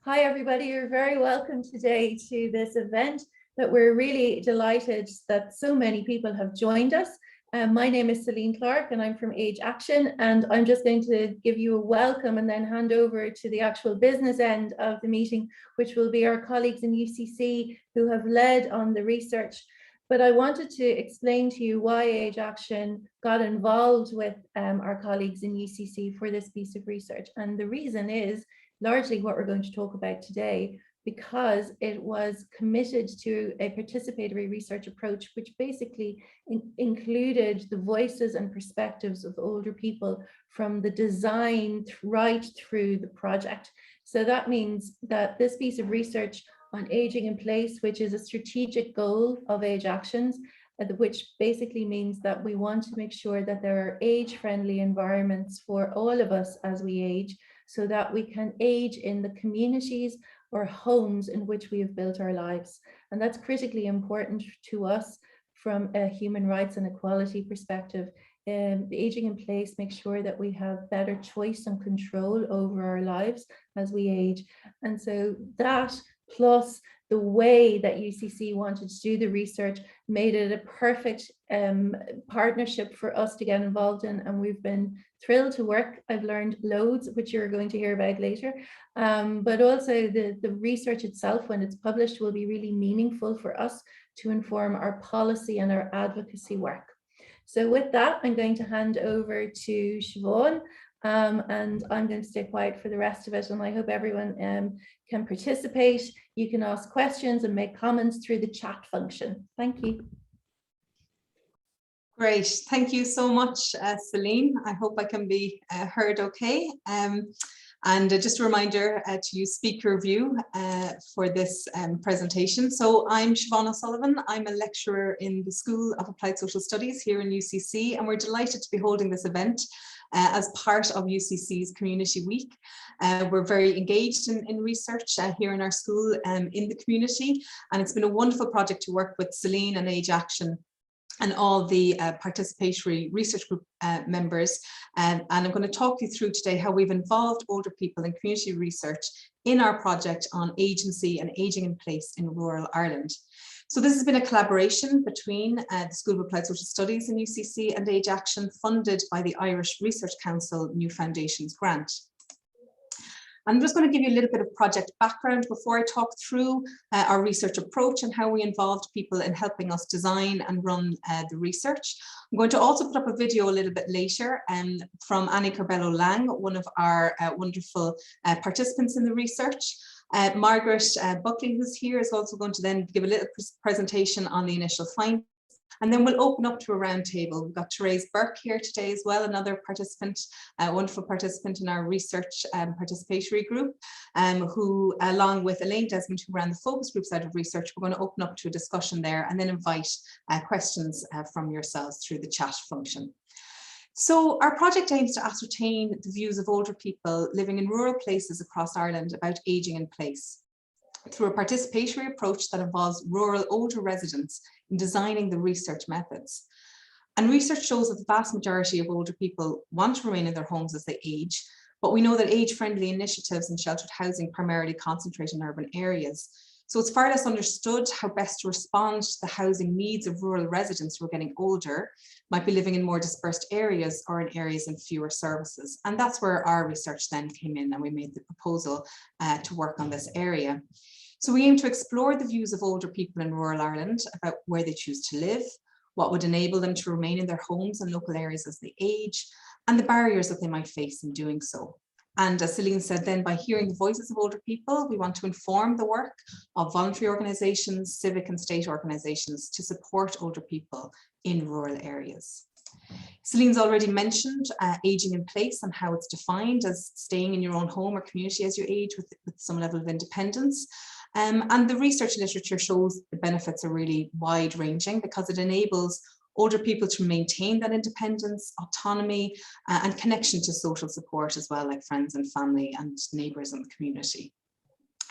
Hi, everybody. You're very welcome today to this event that we're really delighted that so many people have joined us. My name is Celine Clark and I'm from Age Action, and I'm just going to give you a welcome and then hand over to the actual business end of the meeting, which will be our colleagues in UCC who have led on the research. But I wanted to explain to you why Age Action got involved with our colleagues in UCC for this piece of research. And the reason is largely what we're going to talk about today, because it was committed to a participatory research approach, which basically included the voices and perspectives of older people from the design right through the project. So that means that this piece of research on aging in place, which is a strategic goal of Age Actions, which basically means that we want to make sure that there are age-friendly environments for all of us as we age, so that we can age in the communities or homes in which we have built our lives. And that's critically important to us from a human rights and equality perspective. The aging in place makes sure that we have better choice and control over our lives as we age. And so that, plus the way that UCC wanted to do the research, made it a perfect partnership for us to get involved in, and we've been thrilled to work. I've learned loads, which you're going to hear about later, but also the research itself, when it's published, will be really meaningful for us to inform our policy and our advocacy work. So with that, I'm going to hand over to Siobhan, and I'm going to stay quiet for the rest of it, and I hope everyone can participate. You can ask questions and make comments through the chat function. Thank you. Great, thank you so much, Celine. I hope I can be heard okay. And just a reminder to use speaker view for this presentation. So I'm Siobhan O'Sullivan. I'm a lecturer in the School of Applied Social Studies here in UCC, and we're delighted to be holding this event as part of UCC's Community Week. We're very engaged in research here in our school in the community, and it's been a wonderful project to work with Celine and Age Action and all the participatory research group members. And I'm going to talk you through today how we've involved older people in community research in our project on agency and aging in place in rural Ireland. So this has been a collaboration between the School of Applied Social Studies in UCC and Age Action, funded by the Irish Research Council New Foundations grant. I'm just going to give you a little bit of project background before I talk through our research approach and how we involved people in helping us design and run the research. I'm going to also put up a video a little bit later from Annie Corbello Lang, one of our wonderful participants in the research. Margaret Buckley, who's here, is also going to then give a little presentation on the initial findings. And then we'll open up to a roundtable. We've got Therese Burke here today as well, another participant, a wonderful participant in our research participatory group, who, along with Elaine Desmond, who ran the focus group side of research, we're going to open up to a discussion there and then invite questions from yourselves through the chat function. So our project aims to ascertain the views of older people living in rural places across Ireland about ageing in place, through a participatory approach that involves rural older residents in designing the research methods. And research shows that the vast majority of older people want to remain in their homes as they age, but we know that age-friendly initiatives in sheltered housing primarily concentrate in urban areas. So it's far less understood how best to respond to the housing needs of rural residents who are getting older, might be living in more dispersed areas or in areas in fewer services. And that's where our research then came in, and we made the proposal to work on this area. So we aim to explore the views of older people in rural Ireland about where they choose to live, what would enable them to remain in their homes and local areas as they age, and the barriers that they might face in doing so. And as Celine said, then by hearing the voices of older people, we want to inform the work of voluntary organisations, civic and state organisations to support older people in rural areas. Celine's already mentioned ageing in place and how it's defined as staying in your own home or community as you age with some level of independence. And the research literature shows the benefits are really wide ranging because it enables older people to maintain that independence, autonomy, and connection to social support as well, like friends and family and neighbours in the community.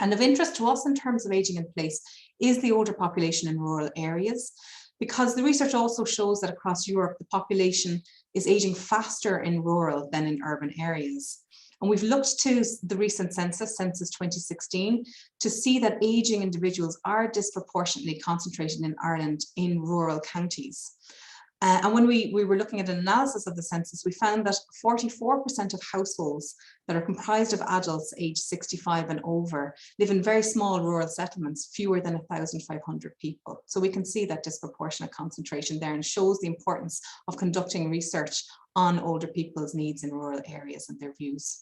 And of interest to us in terms of ageing in place is the older population in rural areas. because the research also shows that across Europe, the population is aging faster in rural than in urban areas. And we've looked to the recent census 2016, to see that aging individuals are disproportionately concentrated in Ireland in rural counties. And when we were looking at an analysis of the census, we found that 44% of households that are comprised of adults aged 65 and over live in very small rural settlements, fewer than 1,500 people. So we can see that disproportionate concentration there, and shows the importance of conducting research on older people's needs in rural areas and their views.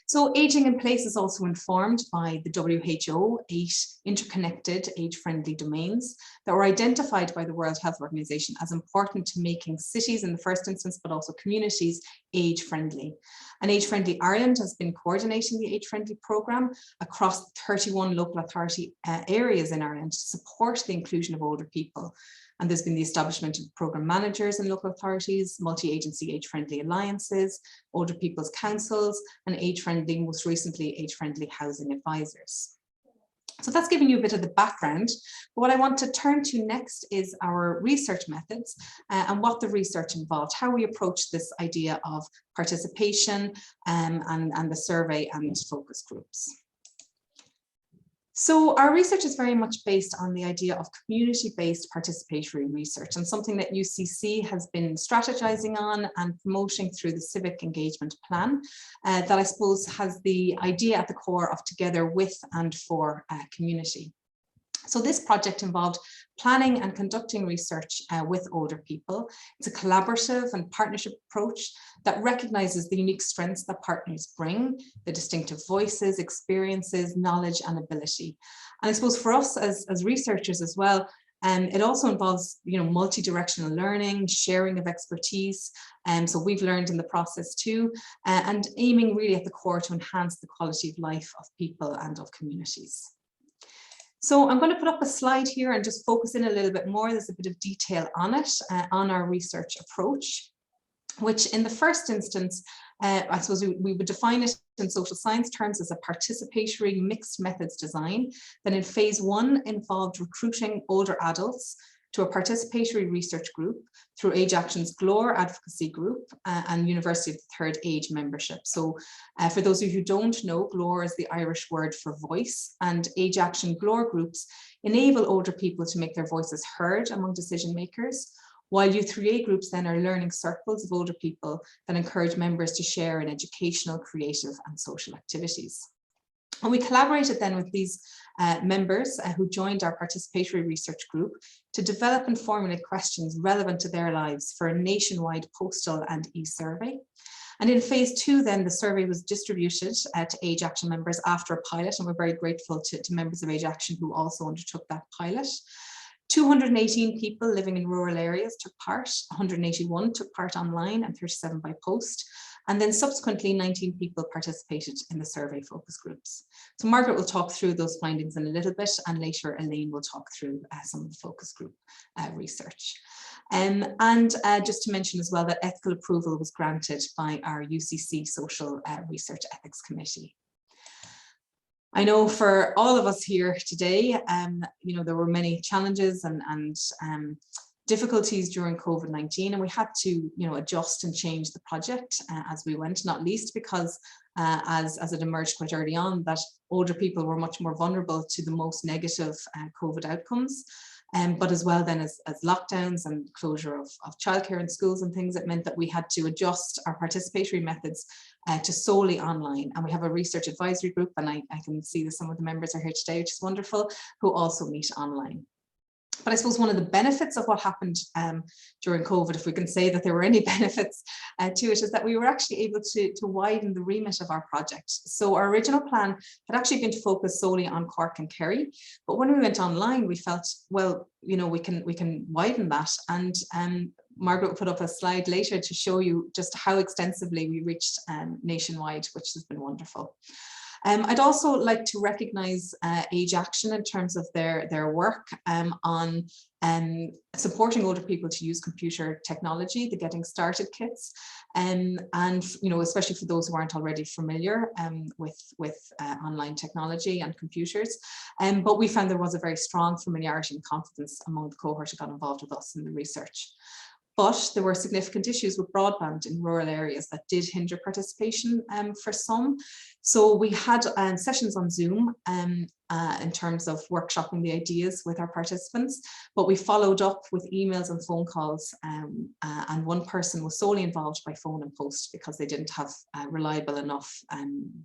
So aging in place is also informed by the WHO 8 interconnected age-friendly domains that were identified by the World Health Organization as important to making cities in the first instance, but also communities age-friendly. And Age-Friendly Ireland has been coordinating the age-friendly programme across 31 local authority areas in Ireland to support the inclusion of older people. And there's been the establishment of programme managers in local authorities, multi-agency age-friendly alliances, older people's councils, and age-friendly, most recently, age-friendly housing advisors. So that's giving you a bit of the background. But what I want to turn to next is our research methods and what the research involved, how we approach this idea of participation and the survey and focus groups. So our research is very much based on the idea of community-based participatory research, and something that UCC has been strategizing on and promoting through the civic engagement plan that I suppose has the idea at the core of together with and for community. So this project involved planning and conducting research with older people. It's a collaborative and partnership approach that recognizes the unique strengths that partners bring, the distinctive voices, experiences, knowledge, and ability. And I suppose for us as researchers as well, it also involves, multi-directional learning, sharing of expertise. So we've learned in the process too, and aiming really at the core to enhance the quality of life of people and of communities. So I'm going to put up a slide here and just focus in a little bit more. There's a bit of detail on it, on our research approach, which in the first instance, I suppose we would define it in social science terms as a participatory mixed methods design. Then in phase 1 involved recruiting older adults to a participatory research group through Age Action's GLOR advocacy group and University of the Third Age membership. So for those of you who don't know, GLOR is the Irish word for voice, and Age Action GLOR groups enable older people to make their voices heard among decision makers, while U3A groups then are learning circles of older people that encourage members to share in educational, creative and social activities. And we collaborated then with these members who joined our participatory research group to develop and formulate questions relevant to their lives for a nationwide postal and e-survey. And in phase 2 then, the survey was distributed to Age Action members after a pilot, and we're very grateful to members of Age Action who also undertook that pilot. 218 people living in rural areas took part, 181 took part online and 37 by post. And then subsequently 19 people participated in the survey focus groups. So Margaret will talk through those findings in a little bit, and later Elaine will talk through some of the focus group research. And just to mention as well that ethical approval was granted by our UCC Social Research Ethics Committee. I know for all of us here today, there were many challenges and difficulties during COVID-19, and we had to, adjust and change the project as we went, not least because as it emerged quite early on that older people were much more vulnerable to the most negative COVID outcomes. But as well then as lockdowns and closure of childcare and schools and things, it meant that we had to adjust our participatory methods to solely online. And we have a research advisory group, and I can see that some of the members are here today, which is wonderful, who also meet online. But I suppose one of the benefits of what happened during COVID, if we can say that there were any benefits to it, is that we were actually able to widen the remit of our project. So our original plan had actually been to focus solely on Cork and Kerry, but when we went online, we felt, well, we can widen that. And Margaret will put up a slide later to show you just how extensively we reached nationwide, which has been wonderful. I'd also like to recognise Age Action in terms of their work on supporting older people to use computer technology, the Getting Started kits, and especially for those who aren't already familiar with online technology and computers. But we found there was a very strong familiarity and confidence among the cohort who got involved with us in the research. But there were significant issues with broadband in rural areas that did hinder participation for some. So we had sessions on Zoom in terms of workshopping the ideas with our participants, but we followed up with emails and phone calls, and one person was solely involved by phone and post because they didn't have reliable enough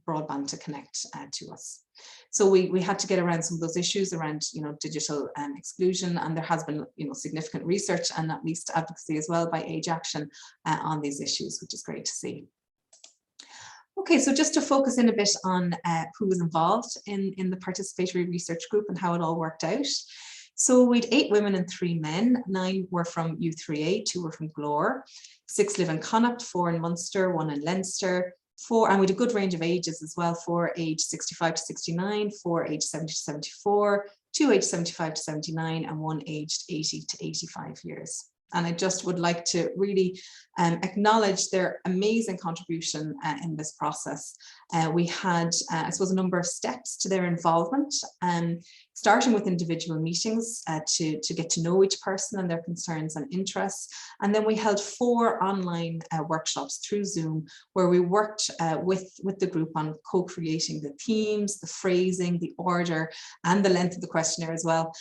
broadband to connect to us. So we had to get around some of those issues around digital exclusion, and there has been significant research and at least advocacy as well by Age Action on these issues, which is great to see. Okay, so just to focus in a bit on who was involved in the participatory research group and how it all worked out. So we had 8 women and 3 men. 9 were from U3A, 2 were from Glore, 6 live in Connacht, 4 in Munster, 1 in Leinster, 4, and we had a good range of ages as well, 4 age 65 to 69, 4 age 70 to 74, 2 age 75 to 79, and 1 aged 80 to 85 years. And I just would like to really acknowledge their amazing contribution in this process. We had, I suppose, a number of steps to their involvement, starting with individual meetings to get to know each person and their concerns and interests. And then we held 4 online workshops through Zoom where we worked with the group on co-creating the themes, the phrasing, the order, and the length of the questionnaire as well.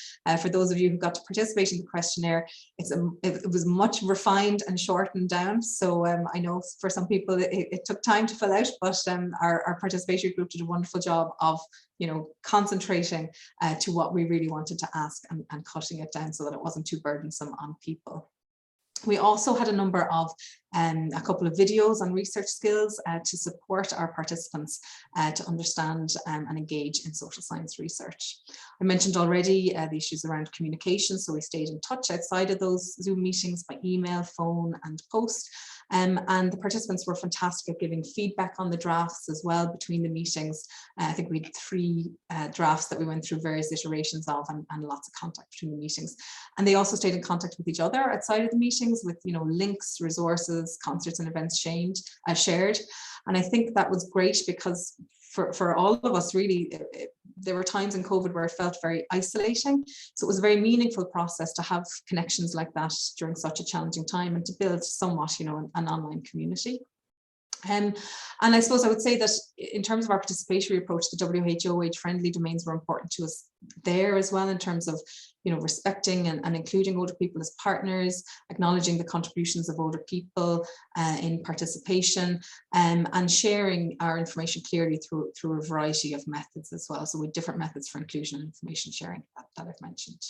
For those of you who got to participate in the questionnaire, it was much refined and shortened down. So I know for some people it took time to fill out, but our participatory group did a wonderful job of concentrating to what we really wanted to ask and cutting it down so that it wasn't too burdensome on people. We also had a number of a couple of videos on research skills to support our participants to understand and engage in social science research. I mentioned already the issues around communication, so we stayed in touch outside of those Zoom meetings by email, phone and post. And the participants were fantastic at giving feedback on the drafts as well between the meetings. I think we had 3 drafts that we went through various iterations of, and lots of contact between the meetings. And they also stayed in contact with each other outside of the meetings with links, resources, concerts and events shared. And I think that was great because for all of us really, there were times in COVID where it felt very isolating. So it was a very meaningful process to have connections like that during such a challenging time and to build somewhat, an online community. And I suppose I would say that in terms of our participatory approach, the WHO age-friendly domains were important to us there as well in terms of respecting and including older people as partners, acknowledging the contributions of older people in participation, and sharing our information clearly through a variety of methods as well. So with different methods for inclusion and information sharing that I've mentioned.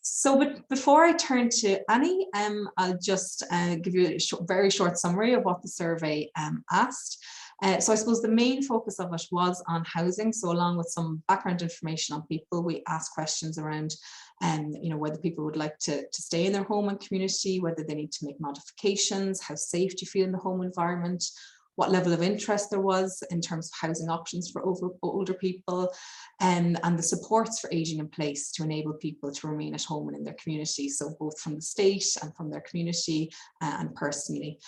So before I turn to Annie, I'll just give you a very short summary of what the survey asked. So I suppose the main focus of it was on housing. So along with some background information on people, we asked questions around whether people would like to stay in their home and community, whether they need to make modifications, how safe do you feel in the home environment, what level of interest there was in terms of housing options for older people, and the supports for ageing in place to enable people to remain at home and in their community, so both from the state and from their community and personally.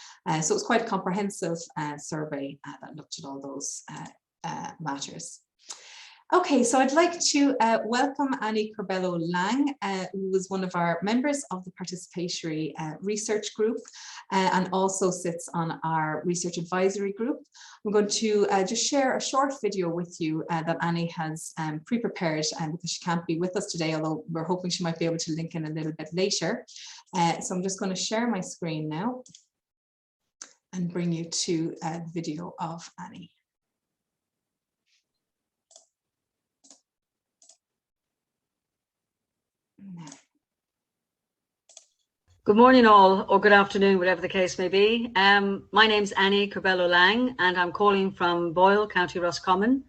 So it was quite a comprehensive survey that looked at all those matters. Okay, so I'd like to welcome Annie Corbello-Lang, who was one of our members of the Participatory Research Group and also sits on our Research Advisory Group. I'm going to just share a short video with you that Annie has pre-prepared because she can't be with us today, although we're hoping she might be able to link in a little bit later. So I'm just going to share my screen now and bring you to the video of Annie. Good morning all, or good afternoon, whatever the case may be. My name's Annie Corbello-Lang and I'm calling from Boyle, County Roscommon.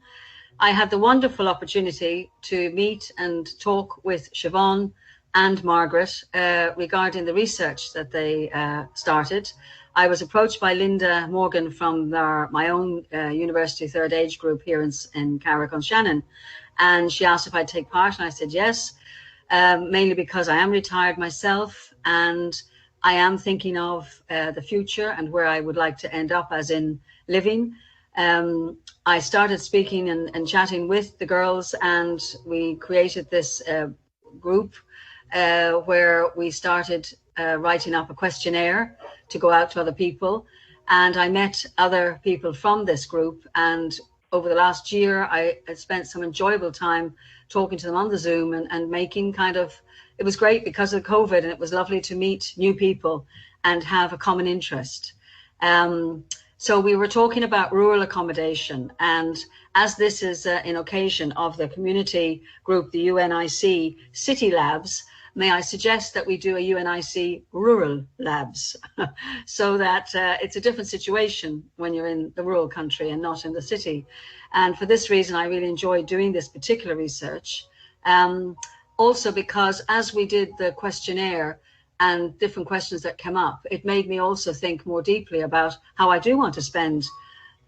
I had the wonderful opportunity to meet and talk with Siobhan and Margaret regarding the research that they started I was approached by Linda Morgan from my own university third age group here in Carrick-on-Shannon, and she asked if I'd take part, and I said yes, mainly because I am retired myself, and I am thinking of the future and where I would like to end up as in living. I started speaking and chatting with the girls, and we created this group where we started writing up a questionnaire to go out to other people. And I met other people from this group, and over the last year I spent some enjoyable time talking to them on the Zoom and making it was great because of COVID, and it was lovely to meet new people and have a common interest. So we were talking about rural accommodation, and as this is an occasion of the community group, the UNIC City Labs, may I suggest that we do a UNIC Rural Labs so that it's a different situation when you're in the rural country and not in the city. And for this reason, I really enjoyed doing this particular research. Also because as we did the questionnaire and different questions that came up, it made me also think more deeply about how I do want to spend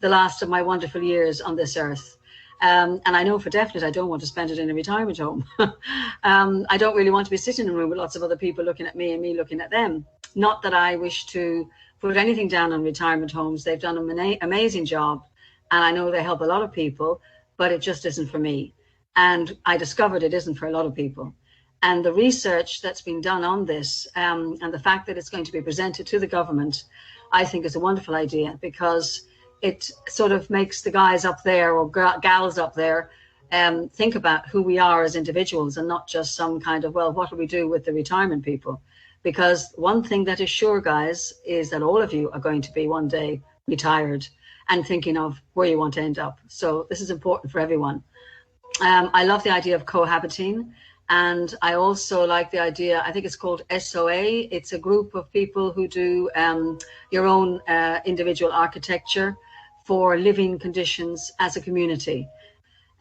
the last of my wonderful years on this earth. And I know for definite, I don't want to spend it in a retirement home. I don't really want to be sitting in a room with lots of other people looking at me and me looking at them. Not that I wish to put anything down on retirement homes. They've done an amazing job, and I know they help a lot of people, but it just isn't for me. And I discovered it isn't for a lot of people. And the research that's been done on this, and the fact that it's going to be presented to the government, I think is a wonderful idea, because it sort of makes the guys up there or gals up there think about who we are as individuals, and not just some kind of, well, what do we do with the retirement people? Because one thing that is sure, guys, is that all of you are going to be one day retired and thinking of where you want to end up. So this is important for everyone. I love the idea of cohabiting. And I also like the idea, I think it's called SOA. It's a group of people who do your own individual architecture for living conditions as a community.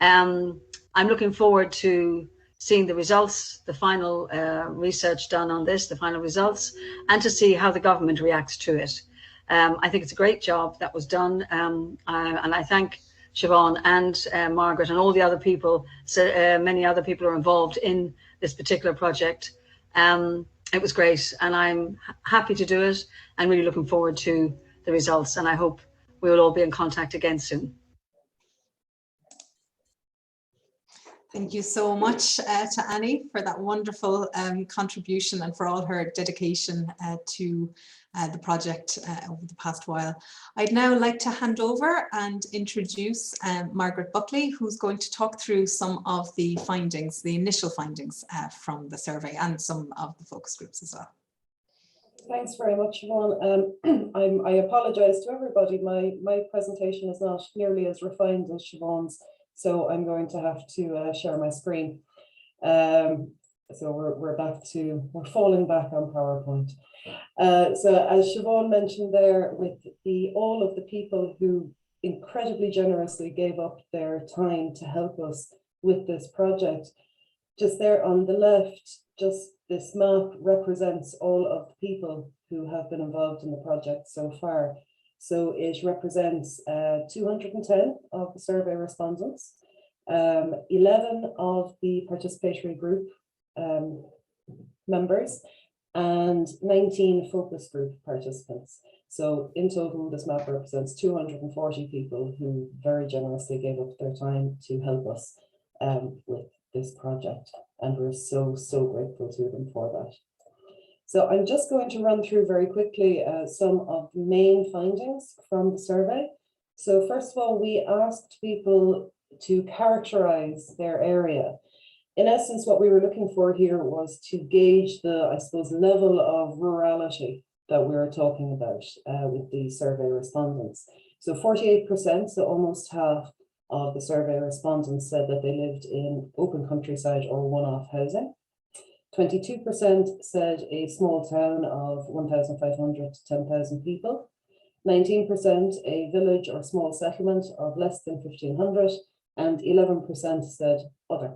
I'm looking forward to seeing the results, the final research done on this, the final results, and to see how the government reacts to it. I think it's a great job that was done, and I thank Siobhan and Margaret and all the other people, many other people are involved in this particular project. It was great, and I'm happy to do it and really looking forward to the results, and I hope we will all be in contact again soon. Thank you so much to Annie for that wonderful contribution and for all her dedication to the project over the past while. I'd now like to hand over and introduce Margaret Buckley, who's going to talk through some of the findings, the initial findings from the survey, and some of the focus groups as well. Thanks very much, Siobhan. I apologise to everybody. My presentation is not nearly as refined as Siobhan's, so I'm going to have to share my screen. So we're falling back on PowerPoint. So as Siobhan mentioned there, with all of the people who incredibly generously gave up their time to help us with this project, just there on the left, just this map represents all of the people who have been involved in the project so far. So it represents 210 of the survey respondents, 11 of the participatory group members, and 19 focus group participants. So in total, this map represents 240 people who very generously gave up their time to help us with this project. And we're so, so grateful to them for that. So I'm just going to run through very quickly some of the main findings from the survey. So first of all, we asked people to characterize their area. In essence, what we were looking for here was to gauge the, I suppose, level of rurality that we were talking about with the survey respondents. So 48%, so almost half of the survey respondents said that they lived in open countryside or one-off housing. 22% said a small town of 1,500 to 10,000 people. 19% a village or small settlement of less than 1,500, and 11% said other.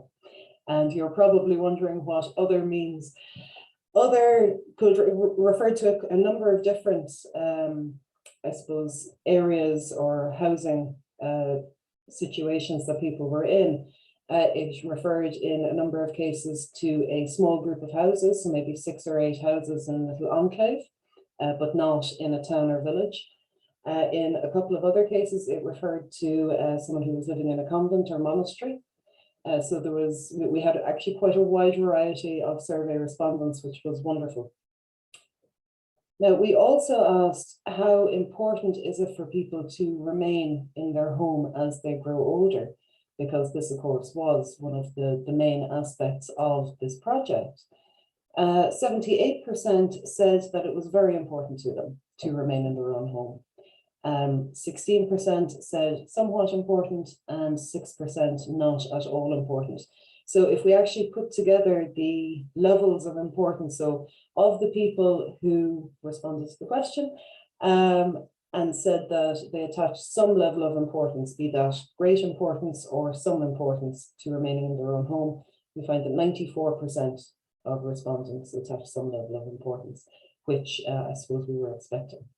And you're probably wondering what other means. Other could refer to a number of different, I suppose, areas or housing situations that people were in. It referred in a number of cases to a small group of houses, so maybe 6 or 8 houses in a little enclave, but not in a town or village. In a couple of other cases, it referred to someone who was living in a convent or monastery. So we had actually quite a wide variety of survey respondents, which was wonderful. Now, we also asked how important is it for people to remain in their home as they grow older, because this, of course, was one of the main aspects of this project. 78% said that it was very important to them to remain in their own home. 16% said somewhat important, and 6% not at all important. So if we actually put together the levels of importance, so of the people who responded to the question and said that they attached some level of importance, be that great importance or some importance, to remaining in their own home, we find that 94% of respondents attached some level of importance, which I suppose we were expecting.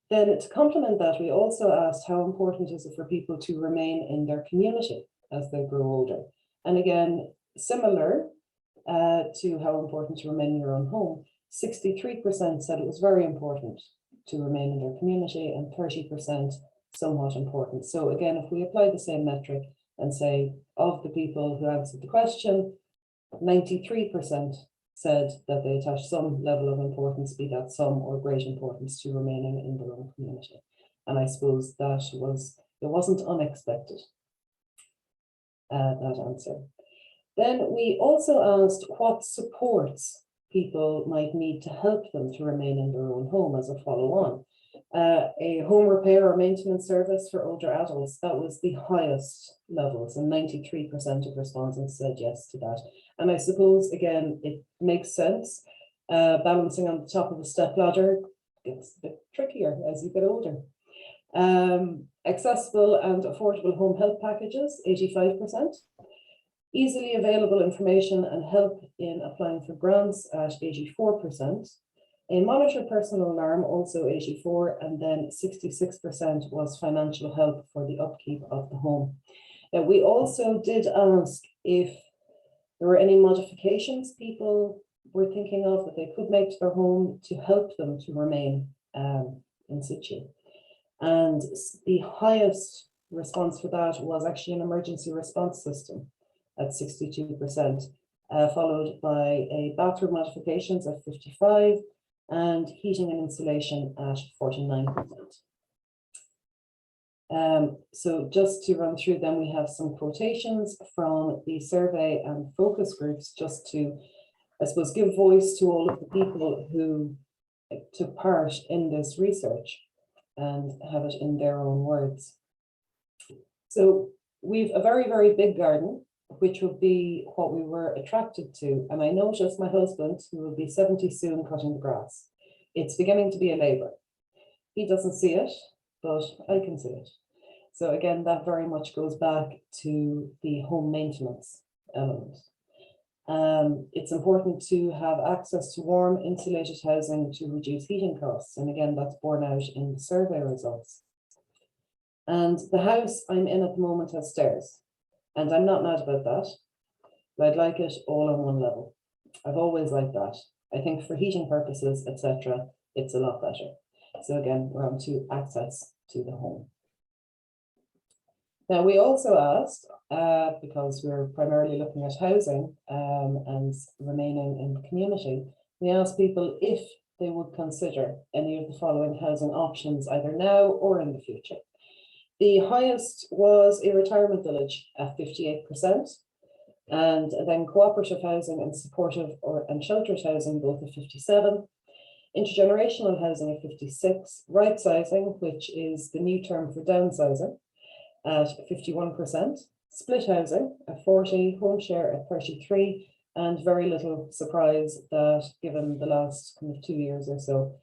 Then, to complement that, we also asked how important is it for people to remain in their community as they grow older. And again, similar to how important to remain in your own home, 63% said it was very important to remain in their community, and 30% somewhat important. So again, if we apply the same metric and say, of the people who answered the question, 93% said that they attach some level of importance, be that some or great importance, to remaining in their own community. And I suppose that it wasn't unexpected, that answer. Then we also asked what supports people might need to help them to remain in their own home as a follow-on. A home repair or maintenance service for older adults, that was the highest levels, and 93% of respondents said yes to that. And I suppose, again, it makes sense. Balancing on the top of a stepladder gets a bit trickier as you get older. Accessible and affordable home help packages, 85%. Easily available information and help in applying for grants at 84%. A monitored personal alarm, also 84%, and then 66% was financial help for the upkeep of the home. Now, we also did ask if there were any modifications people were thinking of that they could make to their home to help them to remain in situ. And the highest response for that was actually an emergency response system at 62%, followed by a bathroom modifications at 55%, and heating and insulation at 49%. So just to run through them, we have some quotations from the survey and focus groups, just to, I suppose, give voice to all of the people who took part in this research and have it in their own words. So we've a very, very big garden, which would be what we were attracted to. And I noticed my husband, who will be 70 soon, cutting the grass. It's beginning to be a labor. He doesn't see it, but I can see it. So again, that very much goes back to the home maintenance element. It's important to have access to warm, insulated housing to reduce heating costs. And again, that's borne out in the survey results. And the house I'm in at the moment has stairs. And I'm not mad about that, but I'd like it all on one level. I've always liked that. I think for heating purposes, etc., it's a lot better. So again, we're on to access to the home. Now, we also asked, because we're primarily looking at housing and remaining in the community, we asked people if they would consider any of the following housing options, either now or in the future. The highest was a retirement village at 58%, and then cooperative housing and supportive and sheltered housing both at 57%, intergenerational housing at 56%, right sizing, which is the new term for downsizing, at 51%, split housing at 40%, home share at 33%, and very little surprise that given the last kind of 2 years or so,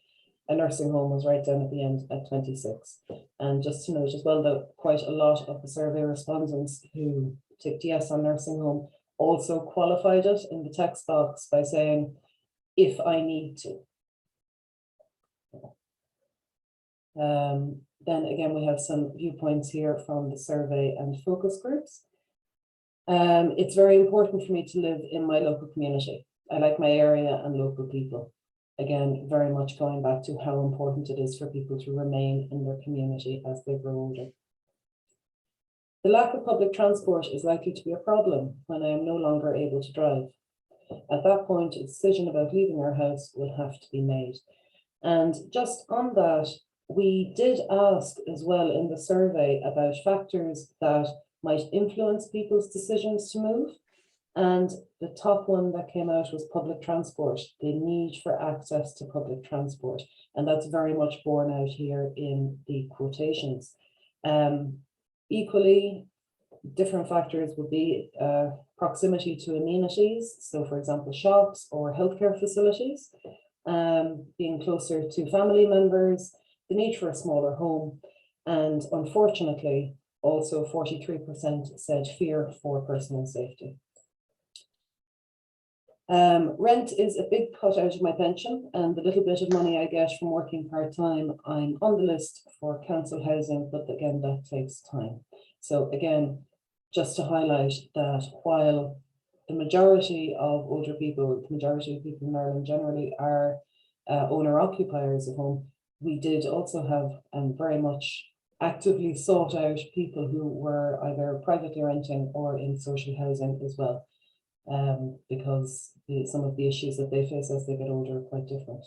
a nursing home was right down at the end at 26%. And just to note as well that quite a lot of the survey respondents who ticked yes on nursing home also qualified it in the text box by saying, if I need to. Then again, we have some viewpoints here from the survey and focus groups. It's very important for me to live in my local community. I like my area and local people. Again, very much going back to how important it is for people to remain in their community as they grow older. The lack of public transport is likely to be a problem when I am no longer able to drive. At that point, a decision about leaving our house will have to be made. And just on that, we did ask as well in the survey about factors that might influence people's decisions to move. And the top one that came out was public transport, the need for access to public transport. And that's very much borne out here in the quotations. Equally, different factors would be proximity to amenities. So for example, shops or healthcare facilities, being closer to family members, the need for a smaller home. And unfortunately, also 43% said fear for personal safety. Rent is a big cut out of my pension, and the little bit of money I get from working part-time, I'm on the list for council housing, but again, that takes time. So again, just to highlight that while the majority of older people, the majority of people in Ireland generally are owner-occupiers of home, we did also have and very much actively sought out people who were either privately renting or in social housing as well. Because some of the issues that they face as they get older are quite different.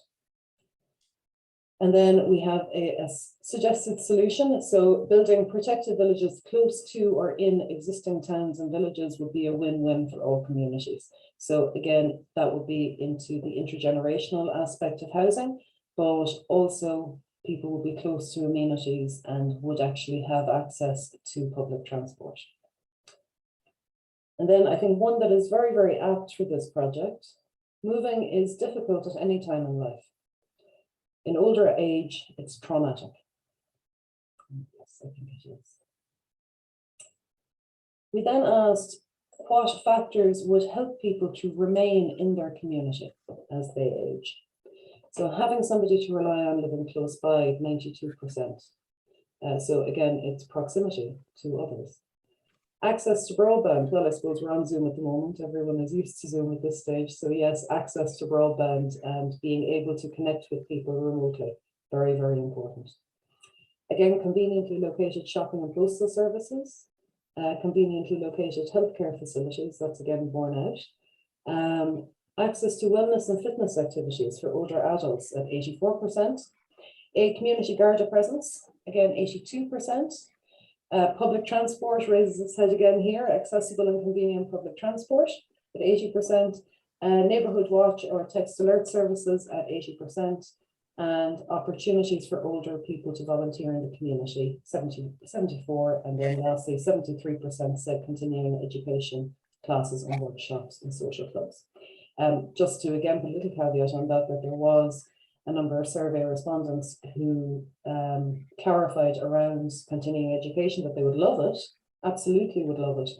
And then we have a suggested solution. So building protected villages close to or in existing towns and villages would be a win-win for all communities. So again, that would be into the intergenerational aspect of housing, but also people would be close to amenities and would actually have access to public transport. And then I think one that is very, very apt for this project, moving is difficult at any time in life. In older age, it's traumatic. Yes, I think it is. We then asked what factors would help people to remain in their community as they age. So having somebody to rely on living close by, 92%. So again, it's proximity to others. Access to broadband, well, I suppose we're on Zoom at the moment. Everyone is used to Zoom at this stage. So yes, access to broadband and being able to connect with people remotely, very, very important. Again, conveniently located shopping and postal services, conveniently located healthcare facilities, that's again borne out. Access to wellness and fitness activities for older adults at 84%. A community Garda presence, again, 82%. Public transport raises its head again here, accessible and convenient public transport at 80%, neighbourhood watch or text alert services at 80%, and opportunities for older people to volunteer in the community, 74, and then lastly 73% said continuing education, classes and workshops and social clubs. Just to again put a little caveat on that, that there was a number of survey respondents who clarified around continuing education that they would love it, absolutely would love it,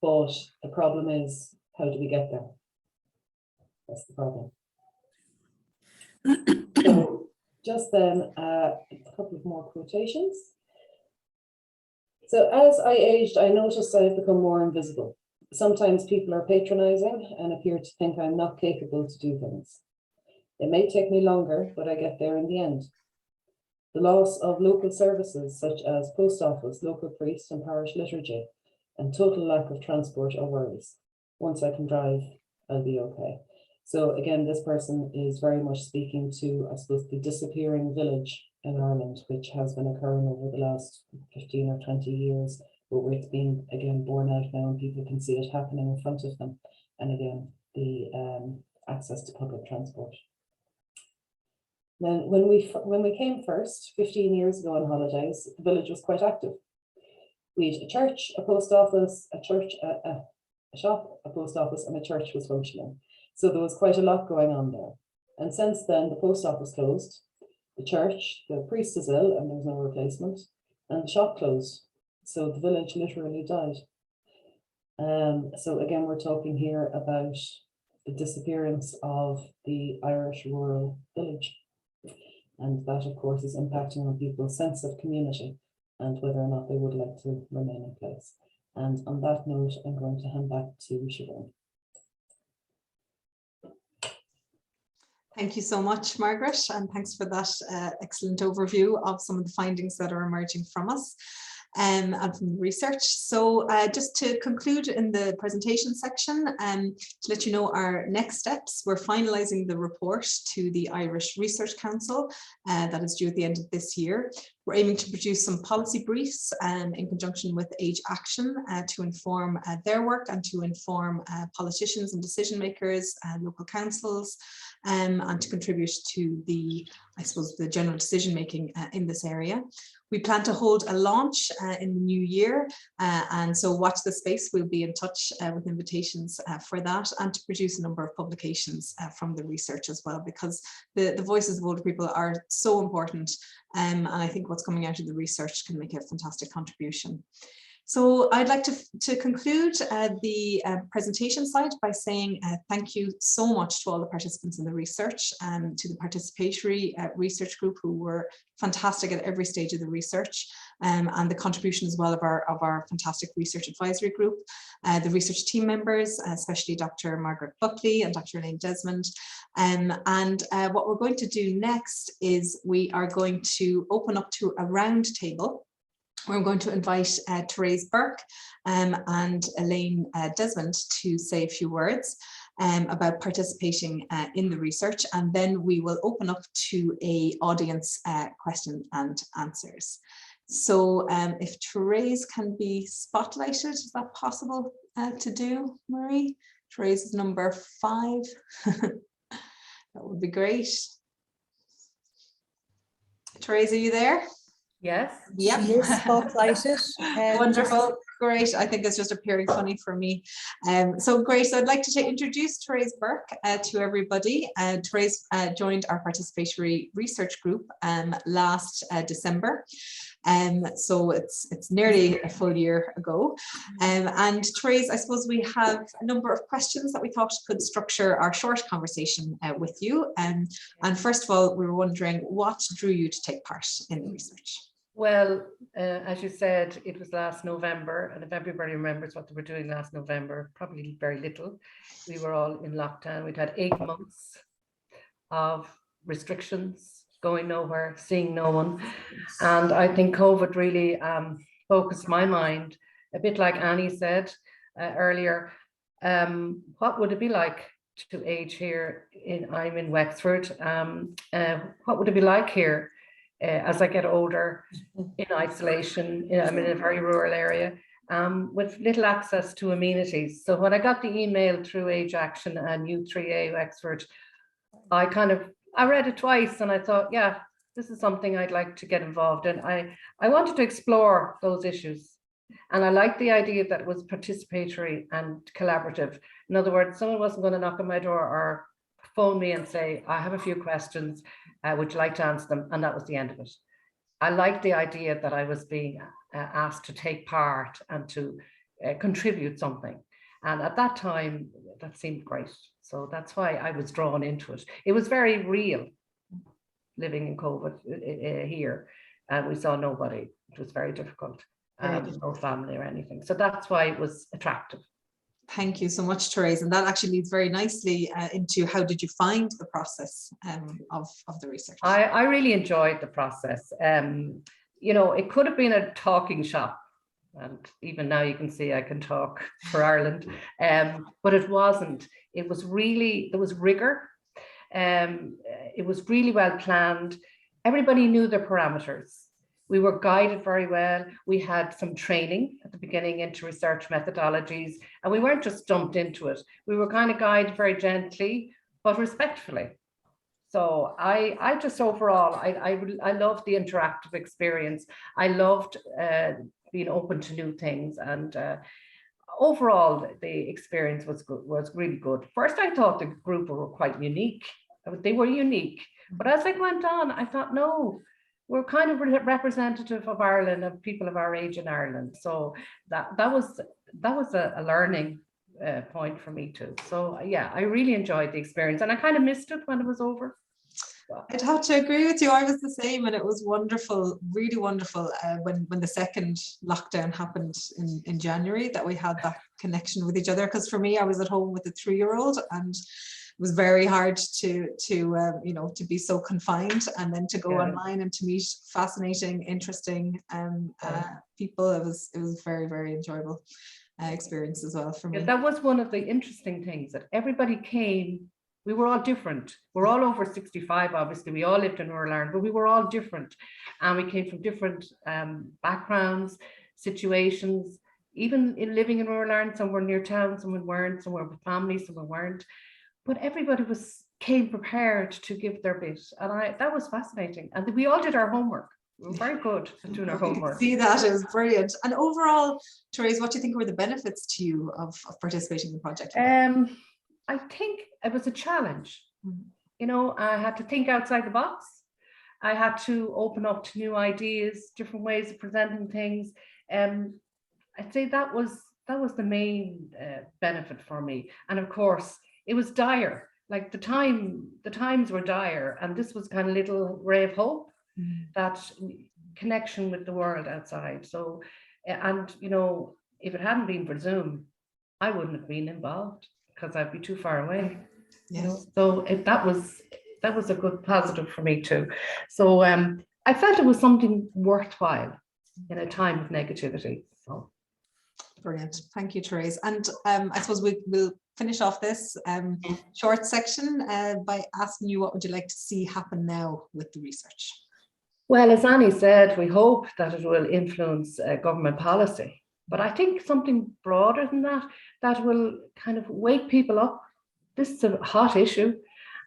but the problem is, how do we get there? That's the problem. So just then, a couple of more quotations. So as I aged, I noticed I have become more invisible. Sometimes people are patronizing and appear to think I'm not capable to do things. It may take me longer, but I get there in the end. The loss of local services such as post office, local priest and parish liturgy, and total lack of transport are worries. Once I can drive, I'll be okay. So again, this person is very much speaking to, I suppose, the disappearing village in Ireland, which has been occurring over the last 15 or 20 years, but where it's been again borne out now and people can see it happening in front of them. And again, the access to public transport. Then when we came first, 15 years ago on holidays, the village was quite active. We had a church, a post office, a church, a shop, a post office, and a church was functioning. So there was quite a lot going on there. And since then, the post office closed, the church, the priest is ill and there's no replacement, and the shop closed. So the village literally died. So again, we're talking here about the disappearance of the Irish rural village. And that, of course, is impacting on people's sense of community and whether or not they would like to remain in place. And on that note, I'm going to hand back to Siobhan. Thank you so much, Margaret, and thanks for that excellent overview of some of the findings that are emerging from us and from the research. So just to conclude in the presentation section, to let you know our next steps, we're finalising the report to the Irish Research Council that is due at the end of this year. We're aiming to produce some policy briefs in conjunction with Age Action to inform their work and to inform politicians and decision makers, local councils, and to contribute to the, I suppose, the general decision making in this area. We plan to hold a launch in the new year, and so watch the space. We'll be in touch with invitations for that, and to produce a number of publications from the research as well, because the voices of older people are so important, and I think what's coming out of the research can make a fantastic contribution. So I'd like to conclude the presentation slide by saying thank you so much to all the participants in the research, to the participatory research group, who were fantastic at every stage of the research, and the contribution as well of our fantastic research advisory group, the research team members, especially Dr. Margaret Buckley and Dr. Elaine Desmond. And what we're going to do next is we are going to open up to a round table. We're going to invite Therese Burke and Elaine Desmond to say a few words about participating in the research, and then we will open up to a audience question and answers. So if Therese can be spotlighted, is that possible to do, Marie? Therese is number 5. That would be great. Therese, are you there? Yes. Yep. She is spotlighted. Wonderful. Great. I think it's just appearing funny for me. So great. So I'd like to introduce Therese Burke to everybody. Therese joined our participatory research group last December. So it's nearly a full year ago. And Therese, I suppose we have a number of questions that we thought could structure our short conversation with you. And first of all, we were wondering what drew you to take part in the research? Well, as you said, it was last November, and if everybody remembers what they were doing last November, probably very little. We were all in lockdown. We'd had 8 months of restrictions, going nowhere, seeing no one. And I think COVID really focused my mind, a bit like Annie said earlier. What would it be like to age here? I'm in Wexford. What would it be like here? As I get older, in isolation, I'm in a very rural area, with little access to amenities. So when I got the email through Age Action and U3A Wexford, I read it twice and I thought, yeah, this is something I'd like to get involved in. I wanted to explore those issues. And I liked the idea that it was participatory and collaborative. In other words, someone wasn't going to knock on my door or phone me and say, I have a few questions, would you like to answer them? And that was the end of it. I liked the idea that I was being asked to take part and to contribute something. And at that time, that seemed great. So that's why I was drawn into it. It was very real living in COVID here. And we saw nobody. It was very difficult. No family or anything. So that's why it was attractive. Thank you so much, Therese. And that actually leads very nicely into how did you find the process of the research? I really enjoyed the process. You know, it could have been a talking shop. And even now you can see I can talk for Ireland. But it wasn't. It was really, there was rigor. It was really well planned. Everybody knew their parameters. We were guided very well. We had some training at the beginning into research methodologies, and we weren't just dumped into it. We were kind of guided very gently, but respectfully. So I just overall, I loved the interactive experience. I loved being open to new things, and overall the experience was good, was really good. First, I thought the group were quite unique. They were unique, but as I went on, I thought, no, we're kind of representative of Ireland, of people of our age in Ireland. So that was a learning point for me too. So yeah, I really enjoyed the experience, and I kind of missed it when it was over. I'd have to agree with you. I was the same, and it was wonderful, really wonderful when the second lockdown happened in January, that we had that connection with each other. Because for me, I was at home with a 3-year-old, and it was very hard to be so confined, and then to go online and to meet fascinating, interesting people. It was very, very enjoyable experience as well for me. Yeah, that was one of the interesting things, that everybody came. We were all different. We're all over 65, obviously. We all lived in rural Ireland, but we were all different. And we came from different backgrounds, situations, even in living in rural Ireland. Some were near town, some weren't, some were with families, some weren't. But everybody came prepared to give their bit. And that was fascinating. And we all did our homework. We were very good at doing our homework. See that, it was brilliant. And overall, Therese, what do you think were the benefits to you of participating in the project? I think it was a challenge. You know, I had to think outside the box. I had to open up to new ideas, different ways of presenting things. I'd say that was the main benefit for me. And of course, it was dire. Like the times were dire, and this was kind of little ray of hope, that connection with the world outside. So, and you know, if it hadn't been for Zoom, I wouldn't have been involved, because I'd be too far away. Yes. You know? So that was a good positive for me too. So I felt it was something worthwhile in a time of negativity. So brilliant, thank you, Therese. And I suppose we'll finish off this short section by asking you, what would you like to see happen now with the research? Well, as Annie said, we hope that it will influence government policy. But I think something broader than that, that will kind of wake people up. This is a hot issue.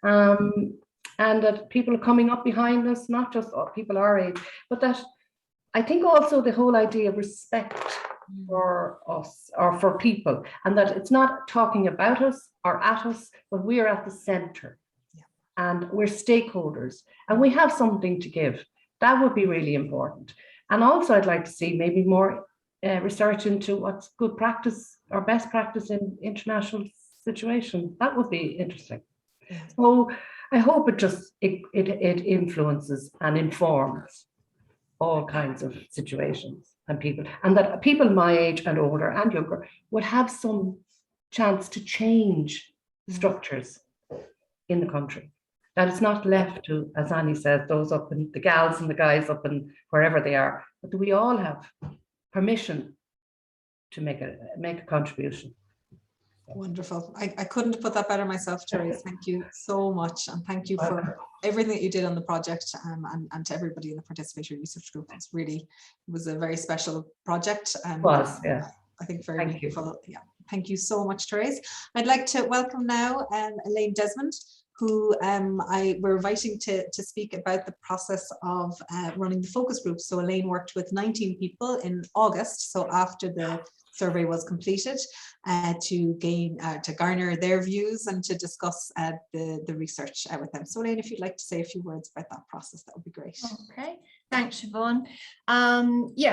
And that people are coming up behind us, not just people our age, but that I think also the whole idea of respect for us or for people, and that it's not talking about us or at us, but we're at the center. And we're stakeholders, and we have something to give. That would be really important. And also I'd like to see maybe more research into what's good practice or best practice in international situations. That would be interesting. So I hope it influences and informs all kinds of situations and people, and that people my age and older and younger would have some chance to change structures in the country. That it's not left to, as Annie says, those up in the gals and the guys up in wherever they are, but that we all have permission to make a contribution. Wonderful. I couldn't have put that better myself, Therese. Thank you so much, and thank you for everything that you did on the project, and to everybody in the Participatory Research Group. It was a very special project, and I think very meaningful. Yeah, thank you so much, Therese. I'd like to welcome now Elaine Desmond, who we're inviting to speak about the process of running the focus group. So Elaine worked with 19 people in August, so after the survey was completed, to garner their views and to discuss the research with them. So Elaine, if you'd like to say a few words about that process, that would be great. Okay, thanks, Siobhan.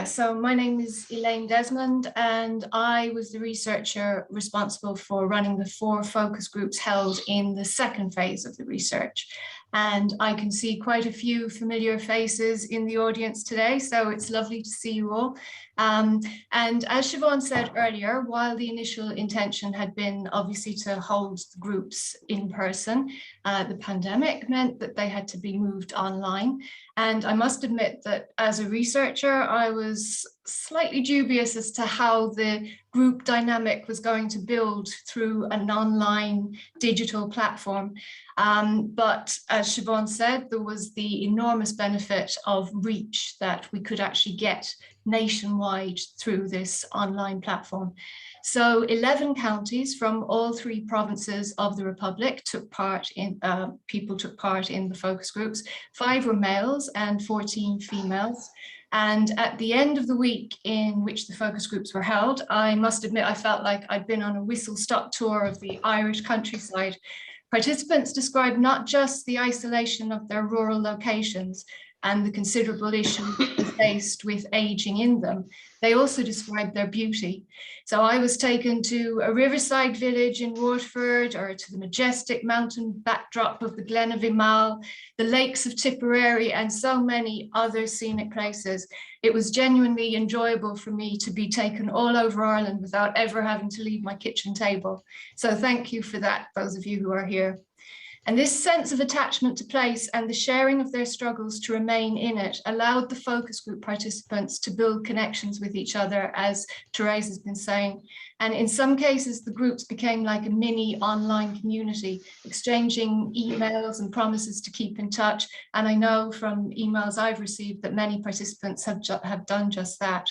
So my name is Elaine Desmond, and I was the researcher responsible for running the 4 focus groups held in the second phase of the research. And I can see quite a few familiar faces in the audience today, so it's lovely to see you all. And as Siobhan said earlier, while the initial intention had been obviously to hold the groups in person, the pandemic meant that they had to be moved online. And I must admit that as a researcher, I was slightly dubious as to how the group dynamic was going to build through an online digital platform. But as Siobhan said, there was the enormous benefit of reach that we could actually get nationwide through this online platform. So 11 counties from all 3 provinces of the Republic took part in, people took part in the focus groups. 5 were males and 14 females. And at the end of the week in which the focus groups were held, I must admit, I felt like I'd been on a whistle-stop tour of the Irish countryside. Participants described not just the isolation of their rural locations, and the considerable issues faced with aging in them, they also described their beauty. So I was taken to a riverside village in Waterford, or to the majestic mountain backdrop of the Glen of Imal, the lakes of Tipperary, and so many other scenic places. It was genuinely enjoyable for me to be taken all over Ireland without ever having to leave my kitchen table. So thank you for that, those of you who are here. And this sense of attachment to place and the sharing of their struggles to remain in it allowed the focus group participants to build connections with each other, as Therese has been saying. And in some cases, the groups became like a mini online community, exchanging emails and promises to keep in touch. And I know from emails I've received that many participants have done just that.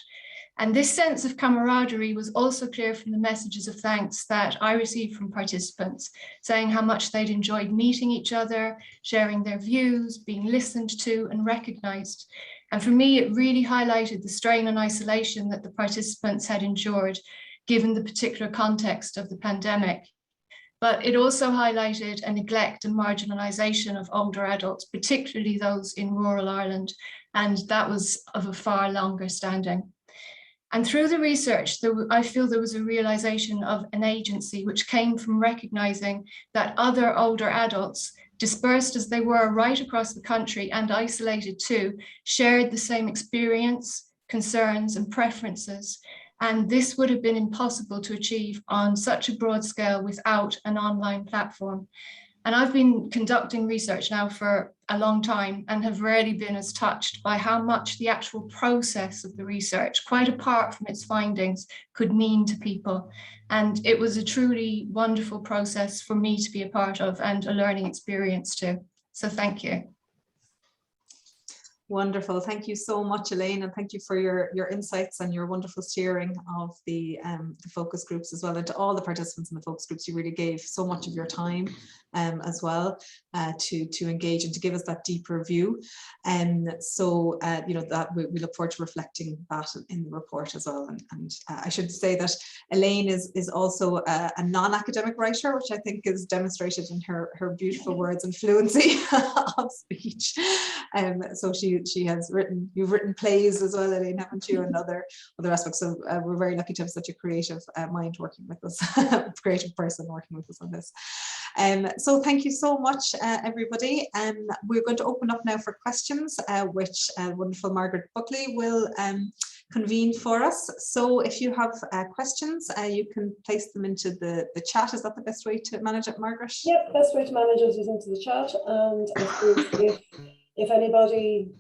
And this sense of camaraderie was also clear from the messages of thanks that I received from participants, saying how much they'd enjoyed meeting each other, sharing their views, being listened to and recognised. And for me, it really highlighted the strain and isolation that the participants had endured, given the particular context of the pandemic. But it also highlighted a neglect and marginalisation of older adults, particularly those in rural Ireland, and that was of a far longer standing. And through the research, I feel there was a realization of an agency which came from recognizing that other older adults, dispersed as they were right across the country and isolated too, shared the same experience, concerns and preferences. And this would have been impossible to achieve on such a broad scale without an online platform. And I've been conducting research now for a long time and have rarely been as touched by how much the actual process of the research, quite apart from its findings, could mean to people. And it was a truly wonderful process for me to be a part of, and a learning experience too. So thank you. Wonderful. Thank you so much, Elaine, and thank you for your insights and your wonderful steering of the focus groups as well, and to all the participants in the focus groups. You really gave so much of your time as well to engage and to give us that deeper view. So you know, that we look forward to reflecting that in the report as well. And I should say that Elaine is also a non-academic writer, which I think is demonstrated in her beautiful words and fluency of speech. So you've written plays as well, Elaine, haven't you, and other aspects. So we're very lucky to have such a creative mind working with us, creative person working with us on this. So thank you so much, everybody. We're going to open up now for questions, which wonderful Margaret Buckley will convene for us. So if you have questions, you can place them into the chat. Is that the best way to manage it, Margaret? Yep, best way to manage it is into the chat. And I suppose if anybody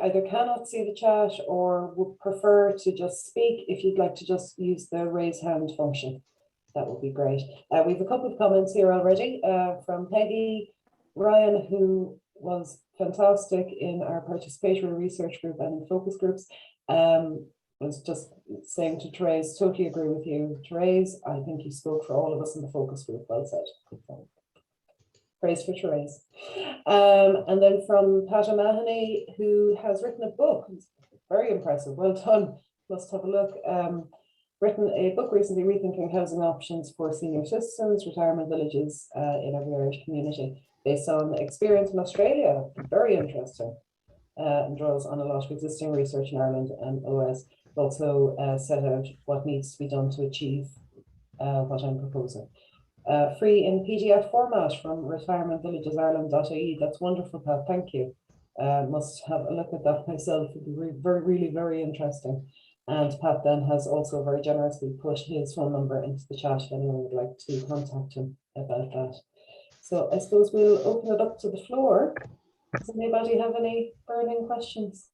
either cannot see the chat or would prefer to just speak, if you'd like to just use the raise hand function, that would be great. We have a couple of comments here already from Peggy Ryan, who was fantastic in our participatory research group and in focus groups. Was just saying to Therese, totally agree with you, Therese. I think you spoke for all of us in the focus group. Well said. Praise for Therese. And then from Pat O'Mahony, who has written a book. It's very impressive. Well done. Must have a look. Written a book recently, Rethinking Housing Options for Senior Citizens, Retirement Villages in Every Irish Community, based on experience in Australia. Very interesting. And draws on a lot of existing research in Ireland and OS. Also set out what needs to be done to achieve what I'm proposing. Free in PDF format from retirementvillagesIreland.ie. That's wonderful, Pat. Thank you. Must have a look at that myself. It'd be really very interesting. And Pat then has also very generously put his phone number into the chat if anyone would like to contact him about that. So I suppose we'll open it up to the floor. Does anybody have any burning questions?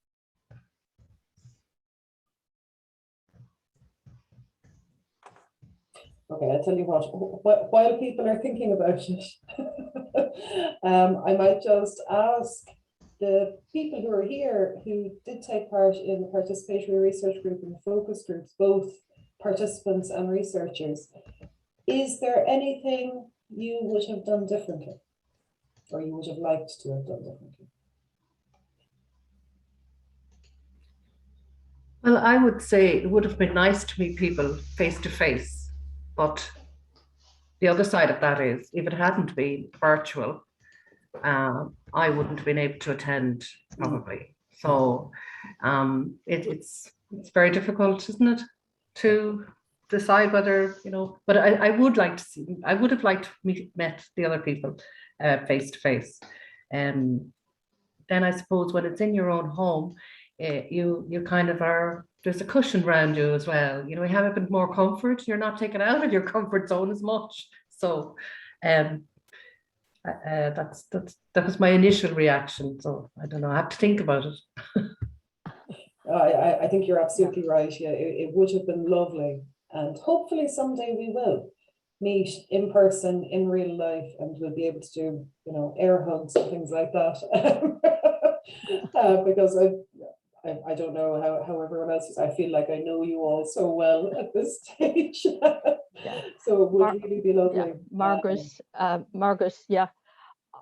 Okay, I'll tell you what, while people are thinking about it, I might just ask the people who are here who did take part in the participatory research group and the focus groups, both participants and researchers, is there anything you would have done differently or you would have liked to have done differently? Well, I would say it would have been nice to meet people face to face, but the other side of that is if it hadn't been virtual, I wouldn't have been able to attend probably. So it's very difficult, isn't it, to decide whether, you know, but I would like to see, I would have liked to met the other people face to face. Then I suppose when it's in your own home, you kind of are, there's a cushion around you as well. You know, you have a bit more comfort. You're not taken out of your comfort zone as much. So that was my initial reaction. So I don't know, I have to think about it. I think you're absolutely right. Yeah, it would have been lovely, and hopefully someday we will meet in person in real life, and we'll be able to do, you know, air hugs and things like that. Because I don't know how everyone else is. I feel like I know you all so well at this stage. Yeah. So it would really be lovely. Yeah. Margaret, yeah.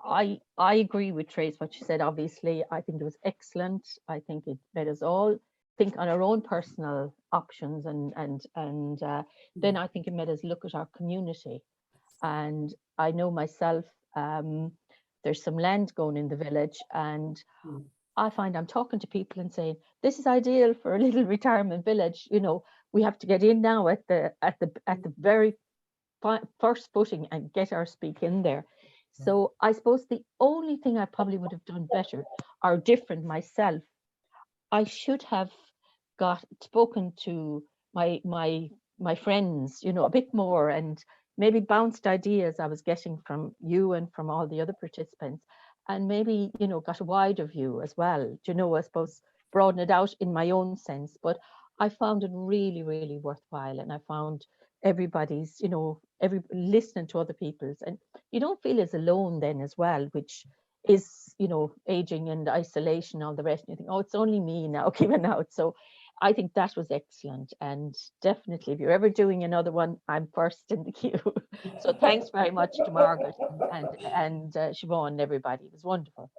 I agree with Trace, what she said. Obviously, I think it was excellent. I think it made us all think on our own personal options, and then I think it made us look at our community. And I know myself, there's some land going in the village, and I find I'm talking to people and saying, this is ideal for a little retirement village. You know, we have to get in now at the very first footing and get our speak in there. So I suppose the only thing I probably would have done better or different myself, I should have spoken to my friends, you know, a bit more, and maybe bounced ideas I was getting from you and from all the other participants, and maybe, you know, got a wider view as well, you know, I suppose broaden it out in my own sense. But I found it really, really worthwhile, and I found everybody's, you know, listening to other people's, and you don't feel as alone then as well, which is, you know, aging and isolation, all the rest, and you think, oh, it's only me now giving out. So I think that was excellent, and definitely if you're ever doing another one, I'm first in the queue. So thanks very much to Margaret and Siobhan and everybody. It was wonderful.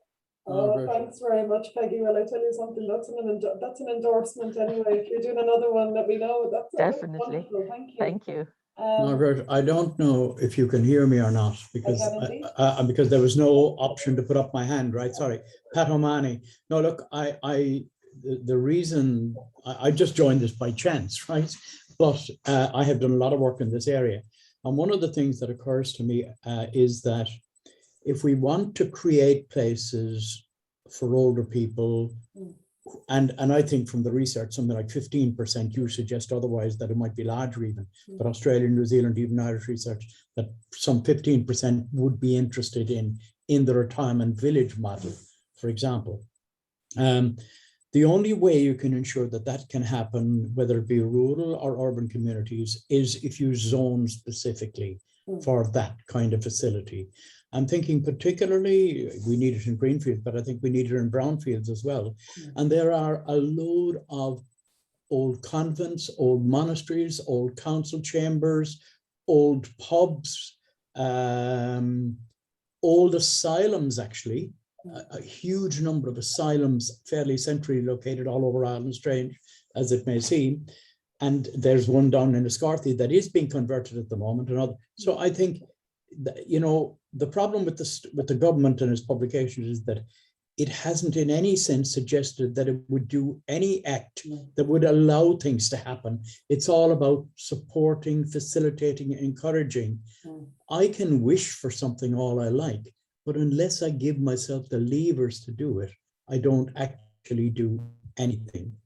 Oh, thanks very much, Peggy. Well, I tell you something, that's an endorsement anyway. If you're doing another one, let me know. That's definitely wonderful. Thank you. Thank you. Margaret, I don't know if you can hear me or not, because because there was no option to put up my hand, right? Sorry, Pat O'Mahony. No, look, the reason I just joined this by chance, right? But I have done a lot of work in this area, and one of the things that occurs to me is that if we want to create places for older people, and I think from the research, something like 15%, you suggest otherwise, that it might be larger even, but Australia, New Zealand, even Irish research, that some 15% would be interested in the retirement village model, for example. The only way you can ensure that that can happen, whether it be rural or urban communities, is if you zone specifically for that kind of facility. I'm thinking particularly, we need it in greenfield, but I think we need it in brownfields as well. And there are a load of old convents, old monasteries, old council chambers, old pubs, old asylums, actually, a huge number of asylums, fairly centrally located all over Ireland, strange as it may seem. And there's one down in Escarthy that is being converted at the moment. So I think, you know, the problem with the government and its publications is that it hasn't in any sense suggested that it would do any act that would allow things to happen. It's all about supporting, facilitating, encouraging. I can wish for something all I like, but unless I give myself the levers to do it, I don't actually do anything.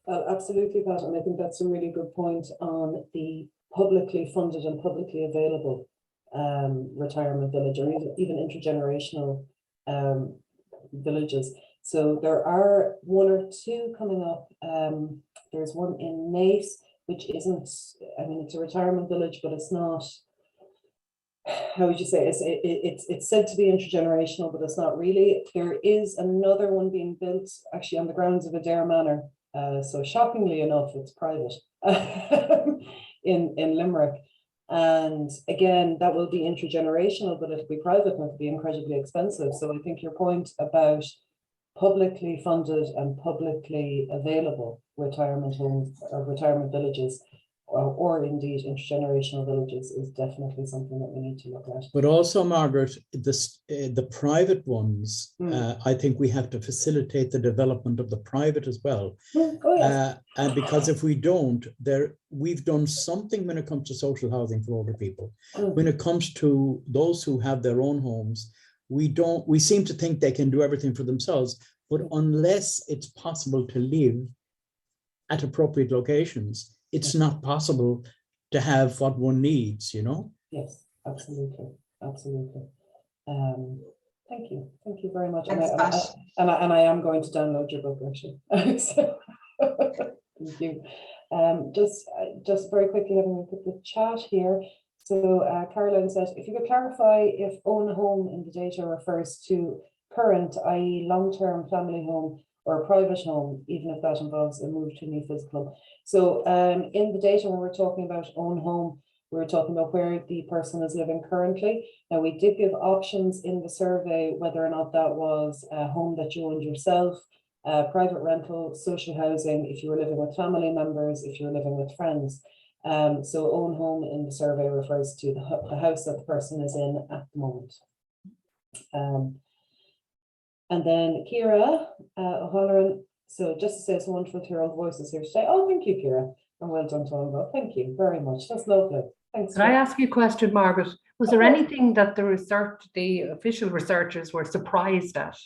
Absolutely, Pat, and I think that's a really good point on the publicly funded and publicly available retirement village, or even intergenerational villages. So there are one or two coming up. There's one in Naas, which isn't, I mean, it's a retirement village, but it's not, how would you say, it's said to be intergenerational, but it's not really. There is another one being built actually on the grounds of Adair Manor. So shockingly enough, it's private in Limerick. And again, that will be intergenerational, but it'll be private and it'll be incredibly expensive. So I think your point about publicly funded and publicly available retirement homes or retirement villages or indeed intergenerational villages is definitely something that we need to look at. But also, Margaret, the private ones, I think we have to facilitate the development of the private as well. Oh, yes. And because if we don't, we've done something when it comes to social housing for older people. When it comes to those who have their own homes, we seem to think they can do everything for themselves, but unless it's possible to live at appropriate locations, it's not possible to have what one needs, you know? Yes, absolutely, absolutely. Thank you very much. Thanks, and I am going to download your book, actually. So, thank you. Just very quickly having a look at the chat here. So Caroline says, if you could clarify if own home in the data refers to current, i.e. long-term family home, or a private home, even if that involves a move to a new physical home. So in the data, when we're talking about own home, we're talking about where the person is living currently. Now, we did give options in the survey, whether or not that was a home that you owned yourself, private rental, social housing, if you were living with family members, if you were living with friends. So own home in the survey refers to the house that the person is in at the moment. And then Kira O'Halloran, so just to say it's wonderful to hear all the voices here today. Oh, thank you, Kira. And well done to all of us. Thank you very much. That's lovely. Thanks. Can I ask you a question, Margaret? Was there anything that the official researchers were surprised at?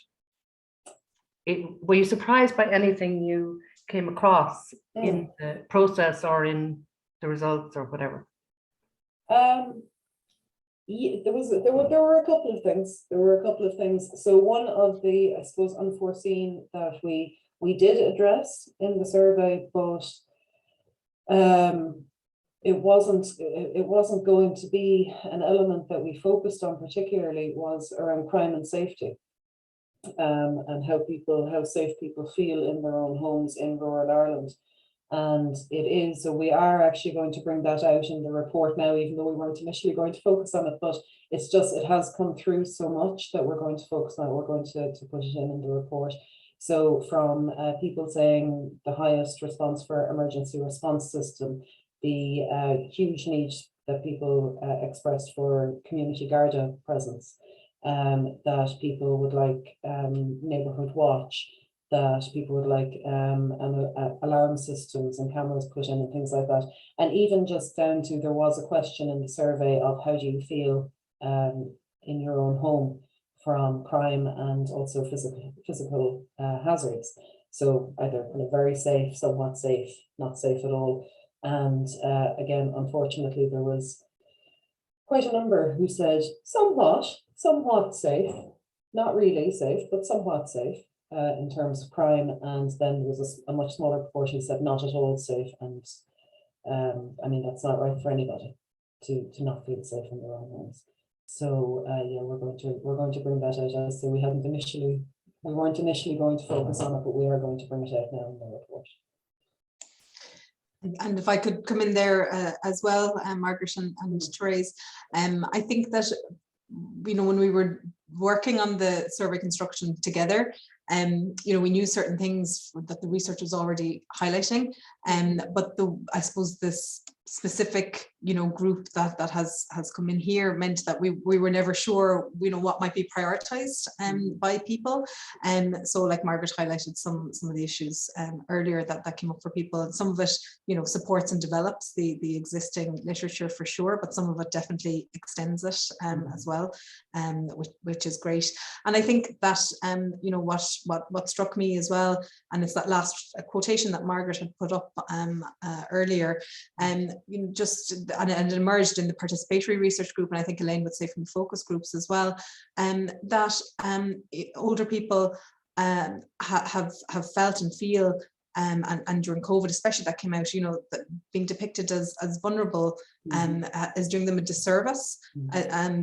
Were you surprised by anything you came across in the process or in the results or whatever? Yeah, there were a couple of things. So one of the, I suppose, unforeseen that we did address in the survey, but it wasn't going to be an element that we focused on particularly, was around crime and safety, and how safe people feel in their own homes in rural Ireland. And it is, so we are actually going to bring that out in the report now, even though we weren't initially going to focus on it, but it's just, it has come through so much that we're going to focus on it. We're going to put it in the report. So from people saying the highest response for emergency response system, the huge need that people expressed for community Garda presence, that people would like neighbourhood watch, that people would like alarm systems and cameras put in and things like that. And even just down to, there was a question in the survey of how do you feel in your own home from crime and also physical hazards. So either kind of very safe, somewhat safe, not safe at all. And again, unfortunately, there was quite a number who said somewhat safe, not really safe, but somewhat safe. In terms of crime, and then there was a much smaller proportion who said not at all safe. And I mean, that's not right for anybody to not feel safe in their own homes. So yeah, we're going to bring that out. As I say, we weren't initially going to focus on it, but we are going to bring it out now in the report. And if I could come in there as well, Margaret and Therese, I think that, you know, when we were working on the survey construction together, you know, we knew certain things that the research was already highlighting, but I suppose this specific, you know, group that has come in here meant that we were never sure, you know, what might be prioritized by people. So like Margaret highlighted some of the issues earlier that came up for people, and some of it, you know, supports and develops the existing literature for sure, but some of it definitely extends it as well, which is great. And I think that you know, what struck me as well, and it's that last quotation that Margaret had put up earlier, you know, and it emerged in the participatory research group, and I think Elaine would say from the focus groups as well, that older people have felt and feel, and during COVID especially, that came out, you know, that being depicted as vulnerable is doing them a disservice,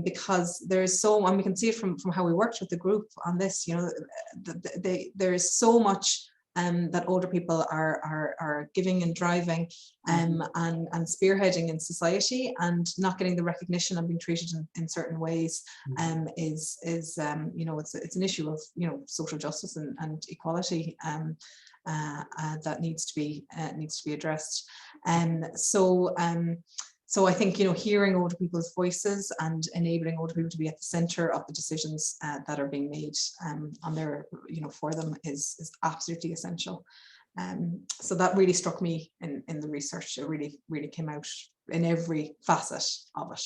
because there is so, and we can see it from how we worked with the group on this, you know, there is so much that older people are giving and driving and spearheading in society, and not getting the recognition and being treated in certain ways is you know, it's an issue of, you know, social justice and equality, that needs to be addressed. So I think, hearing older people's voices and enabling older people to be at the centre of the decisions that are being made on their, for them is absolutely essential. So that really struck me in the research. It really came out in every facet of it.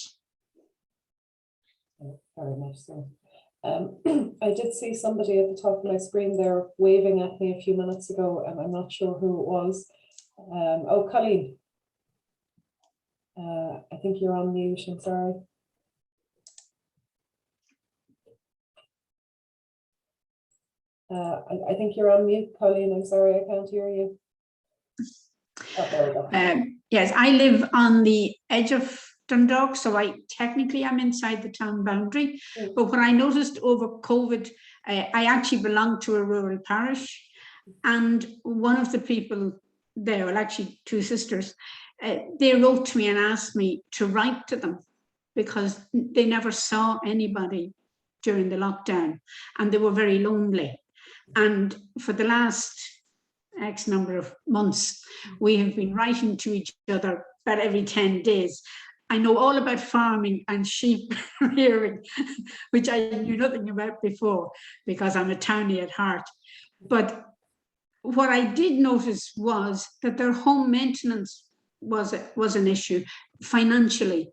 Very much so. I did see somebody at the top of my screen there waving at me a few minutes ago, and I'm not sure who it was. Oh, Colleen. I think you're on mute, I'm sorry. I think you're on mute, Colleen. I'm sorry, I can't hear you. Oh, there we go. Yes, I live on the edge of Dundalk, so I technically am inside the town boundary. But what I noticed over COVID, I actually belong to a rural parish, and one of the people there, well, actually two sisters, they wrote to me and asked me to write to them because they never saw anybody during the lockdown and they were very lonely. And for the last X number of months, we have been writing to each other about every 10 days. I know all about farming and sheep rearing, which I knew nothing about before because I'm a townie at heart. But what I did notice was that their home maintenance was an issue financially,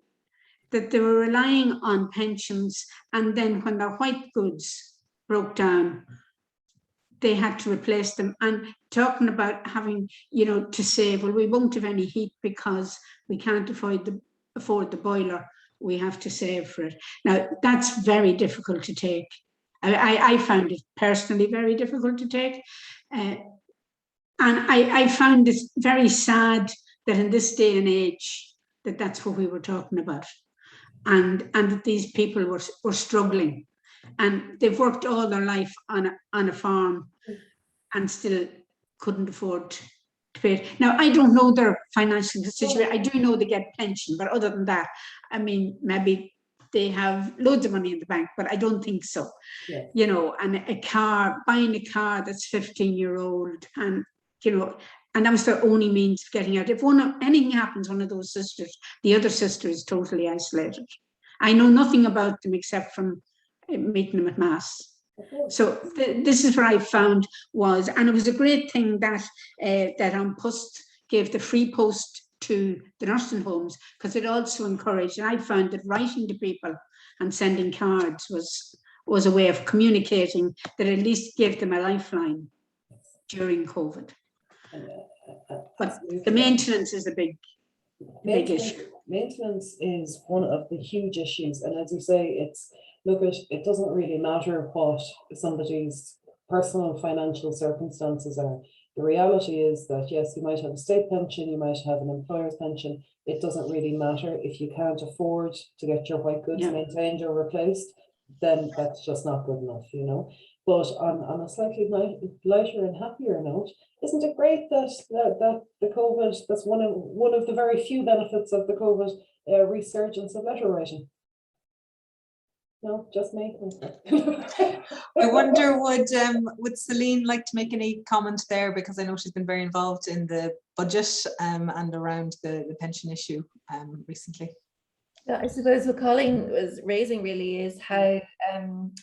that they were relying on pensions, and then when their white goods broke down, they had to replace them. And talking about having, to save, well, we won't have any heat because we can't afford the boiler. We have to save for it. Now, that's very difficult to take. I found it personally very difficult to take. And I found it very sad that in this day and age, that's what we were talking about. And that these people were struggling. And they've worked all their life on a farm and still couldn't afford to pay it. Now, I don't know their financial situation. I do know they get pension, but other than that, I mean, maybe they have loads of money in the bank, but I don't think so. Yeah. And buying a car that's 15-year-old, and, and that was their only means of getting out. If anything happens, one of those sisters, the other sister is totally isolated. I know nothing about them except from meeting them at Mass. So this is what I found was, and it was a great thing that An Post gave the free post to the nursing homes, because it also encouraged, and I found that writing to people and sending cards was a way of communicating that at least gave them a lifeline during COVID. But the maintenance is a big issue. Maintenance is one of the huge issues, and as you say, it doesn't really matter what somebody's personal financial circumstances are. The reality is that, yes, you might have a state pension, you might have an employer's pension. It doesn't really matter if you can't afford to get your white goods maintained or replaced, then that's just not good enough, But on a slightly lighter and happier note, isn't it great that the COVID, that's one of the very few benefits of the COVID resurgence of letter writing? No, just me. I wonder, would Celine like to make any comment there, because I know she's been very involved in the budget and around the pension issue recently. Yeah, I suppose what Colleen was raising really is how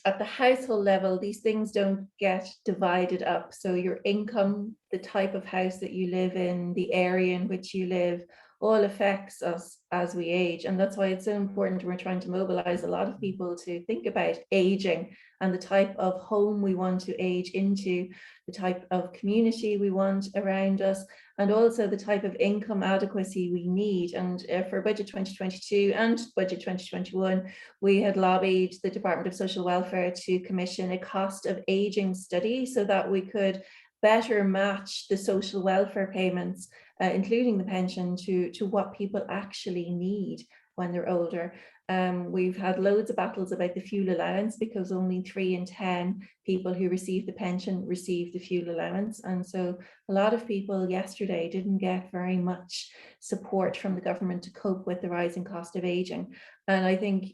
at the household level, these things don't get divided up. So your income, the type of house that you live in, the area in which you live, all affects us as we age. And that's why it's so important. We're trying to mobilize a lot of people to think about aging and the type of home we want to age into, the type of community we want around us, and also the type of income adequacy we need. And for Budget 2022 and Budget 2021, we had lobbied the Department of Social Welfare to commission a cost of aging study so that we could better match the social welfare payments, including the pension, to what people actually need when they're older. We've had loads of battles about the fuel allowance, because only 3 in 10 people who receive the pension receive the fuel allowance. And so a lot of people yesterday didn't get very much support from the government to cope with the rising cost of aging. And I think,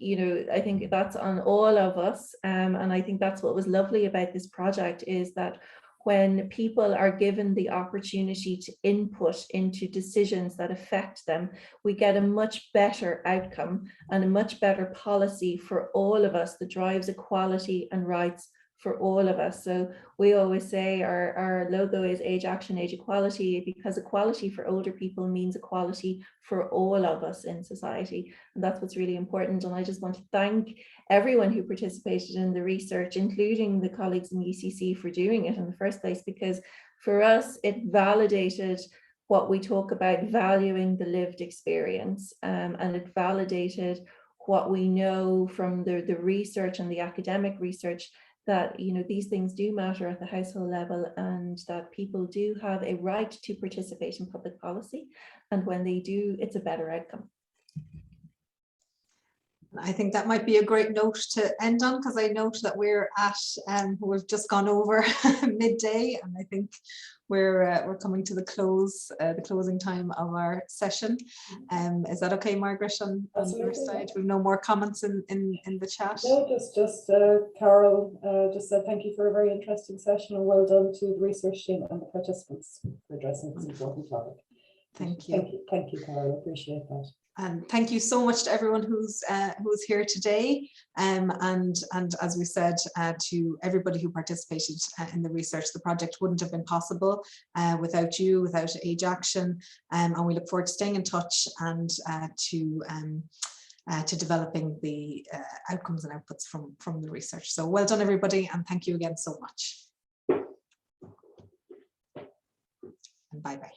I think that's on all of us. And I think that's what was lovely about this project, is that when people are given the opportunity to input into decisions that affect them, we get a much better outcome and a much better policy for all of us that drives equality and rights for all of us. So we always say our logo is Age Action, Age Equality, because equality for older people means equality for all of us in society. And that's what's really important. And I just want to thank everyone who participated in the research, including the colleagues in UCC, for doing it in the first place, because for us, it validated what we talk about, valuing the lived experience, and it validated what we know from the research and the academic research, that these things do matter at the household level, and that people do have a right to participate in public policy, and when they do, it's a better outcome. I think that might be a great note to end on, because I note that we're at we've just gone over midday, and I think we're coming to the closing time of our session. Is that okay, Margaret, on your side? We've no more comments in the chat. No, just Carol just said thank you for a very interesting session, and well done to the research team and the participants for addressing this important topic. Thank you. Thank you, Carol. I appreciate that. And thank you so much to everyone who's here today, and as we said, to everybody who participated in the research. The project wouldn't have been possible without you, without Age Action, and we look forward to staying in touch and to developing the outcomes and outputs from the research. So well done, everybody, and thank you again so much. And bye-bye.